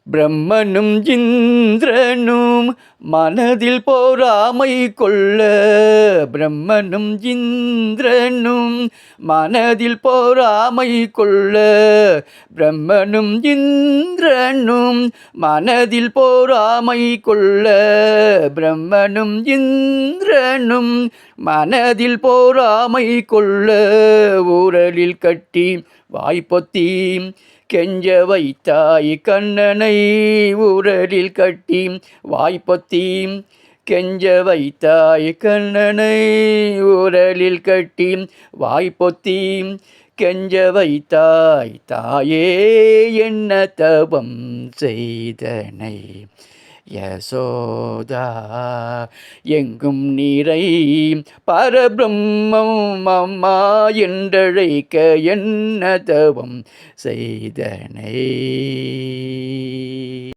பிரம்மனும் இந்திரனும் மனதில் பொறாமை கொள்ள, பிரம்மனும் இந்திரனும் மனதில் பொறாமை கொள்ள, பிரம்மனும் இந்திரனும் மனதில் பொறாமை கொள்ள, பிரம்மனும் இந்திரனும் மனதில் பொறாமை கொள்ள, ஊரலில் கட்டி வாய்ப்பொத்தி கெஞ்ச வைத்தாய் கண்ணனை, ஊரலில் கட்டி வாய்ப்பொத்தி கெஞ்ச வைத்தாய் கண்ணனை, ஊரலில் கட்டி வாய்ப்பொத்தி கெஞ்ச வைத்தாய் தாயே, என்ன தவம் செய்தனை யசோதா, எங்கும் நீரை பரபிரம்மம் அம்மா என்றழைக்க என்ன தவம் செய்தனை.